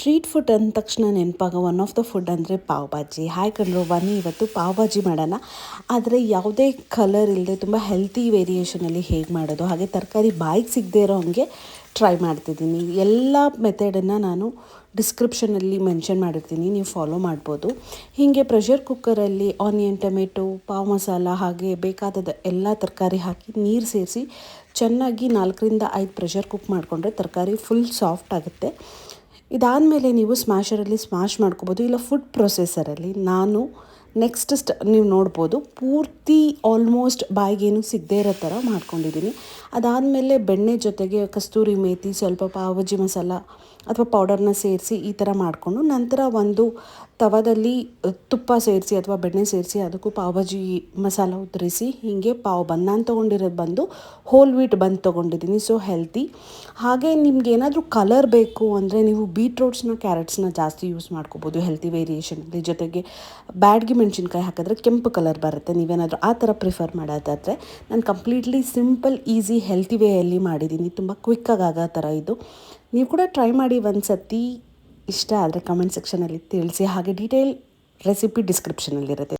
Street food ಅಂದ ತಕ್ಷಣ ನೆನಪಾಗೋ one of the food ಅಂದರೆ ಪಾವ್ ಭಾಜಿ. ಹಾಯ್ ಕಣ್ರು, ಬನ್ನಿ ಇವತ್ತು ಪಾವ್ ಭಾಜಿ ಮಾಡೋಣ. ಆದರೆ ಯಾವುದೇ ಕಲರ್ ಇಲ್ಲದೆ ತುಂಬ ಹೆಲ್ತಿ ವೇರಿಯೇಷನಲ್ಲಿ ಹೇಗೆ ಮಾಡೋದು, ಹಾಗೆ ತರಕಾರಿ ಬಾಯಿಗೆ ಸಿಗದೆ ಇರೋ ಹಾಗೆ ಟ್ರೈ ಮಾಡ್ತಿದ್ದೀನಿ. ಎಲ್ಲ ಮೆಥಡನ್ನು ನಾನು ಡಿಸ್ಕ್ರಿಪ್ಷನಲ್ಲಿ ಮೆನ್ಷನ್ ಮಾಡಿರ್ತೀನಿ, ನೀವು ಫಾಲೋ ಮಾಡ್ಬೋದು. ಹೀಗೆ ಪ್ರೆಷರ್ ಕುಕ್ಕರಲ್ಲಿ ಆನಿಯನ್, ಟೊಮೆಟೊ, ಪಾವ್ ಮಸಾಲ ಹಾಗೆ ಬೇಕಾದ ಎಲ್ಲ ತರಕಾರಿ ಹಾಕಿ ನೀರು ಸೇರಿಸಿ ಚೆನ್ನಾಗಿ 4-5 ಪ್ರೆಷರ್ ಕುಕ್ ಮಾಡಿಕೊಂಡ್ರೆ ತರಕಾರಿ ಫುಲ್ ಸಾಫ್ಟ್ ಆಗುತ್ತೆ. ಇದಾದಮೇಲೆ ನೀವು ಸ್ಮ್ಯಾಶರಲ್ಲಿ ಸ್ಮ್ಯಾಶ್ ಮಾಡ್ಕೋಬೋದು, ಇಲ್ಲ ಫುಡ್ ಪ್ರೊಸೆಸರಲ್ಲಿ. ನಾನು ನೆಕ್ಸ್ಟ್ ನೀವು ನೋಡ್ಬೋದು ಪೂರ್ತಿ ಆಲ್ಮೋಸ್ಟ್ ಬಾಯಿಗೇನು ಸಿಗದೇ ಇರೋ ಥರ ಮಾಡ್ಕೊಂಡಿದ್ದೀನಿ. ಅದಾದಮೇಲೆ ಬೆಣ್ಣೆ ಜೊತೆಗೆ ಕಸ್ತೂರಿ ಮೇಥಿ, ಸ್ವಲ್ಪ ಪಾವ್ ಭಾಜಿ ಮಸಾಲ ಅಥವಾ ಪೌಡರ್ನ ಸೇರಿಸಿ ಈ ಥರ ಮಾಡಿಕೊಂಡು ನಂತರ ಒಂದು ತವದಲ್ಲಿ ತುಪ್ಪ ಸೇರಿಸಿ ಅಥವಾ ಬೆಣ್ಣೆ ಸೇರಿಸಿ ಅದಕ್ಕೂ ಪಾವ್ ಭಾಜಿ ಮಸಾಲ ಉದುರಿಸಿ ಹೀಗೆ ಪಾವ್ ಬನ್. ನಾನು ತೊಗೊಂಡಿರೋದು ಬಂದು ಹೋಲ್ ವೀಟ್ ಬನ್ ತೊಗೊಂಡಿದ್ದೀನಿ, ಸೊ ಹೆಲ್ತಿ. ಹಾಗೆ ನಿಮ್ಗೆ ಏನಾದರೂ ಕಲರ್ ಬೇಕು ಅಂದರೆ ನೀವು ಬೀಟ್ರೋಟ್ಸ್ನ, ಕ್ಯಾರೆಟ್ಸ್ನ ಜಾಸ್ತಿ ಯೂಸ್ ಮಾಡ್ಕೋಬೋದು ಹೆಲ್ತಿ ವೇರಿಯೇಷನಲ್ಲಿ. ಜೊತೆಗೆ ಬ್ಯಾಡ್ಗಿ ಮೆಣಸಿನ್ಕಾಯಿ ಹಾಕಿದ್ರೆ ಕೆಂಪು ಕಲರ್ ಬರುತ್ತೆ. ನೀವೇನಾದರೂ ಆ ಥರ ಪ್ರಿಫರ್ ಮಾಡೋದಾದರೆ, ನಾನು ಕಂಪ್ಲೀಟ್ಲಿ ಸಿಂಪಲ್ ಈಸಿ ಹೆಲ್ತಿ ವೇಯಲ್ಲಿ ಮಾಡಿದ್ದೀನಿ. ತುಂಬ ಕ್ವಿಕ್ಕಾಗಿ ಆಗೋ ಥರ ಇದು. ನೀವು ಕೂಡ ಟ್ರೈ ಮಾಡಿ ಒಂದು ಸತಿ. ಇಷ್ಟ ಆದರೆ ಕಮೆಂಟ್ ಸೆಕ್ಷನಲ್ಲಿ ತಿಳಿಸಿ. ಹಾಗೆ ಡೀಟೇಲ್ ರೆಸಿಪಿ ಡಿಸ್ಕ್ರಿಪ್ಷನಲ್ಲಿರುತ್ತೆ.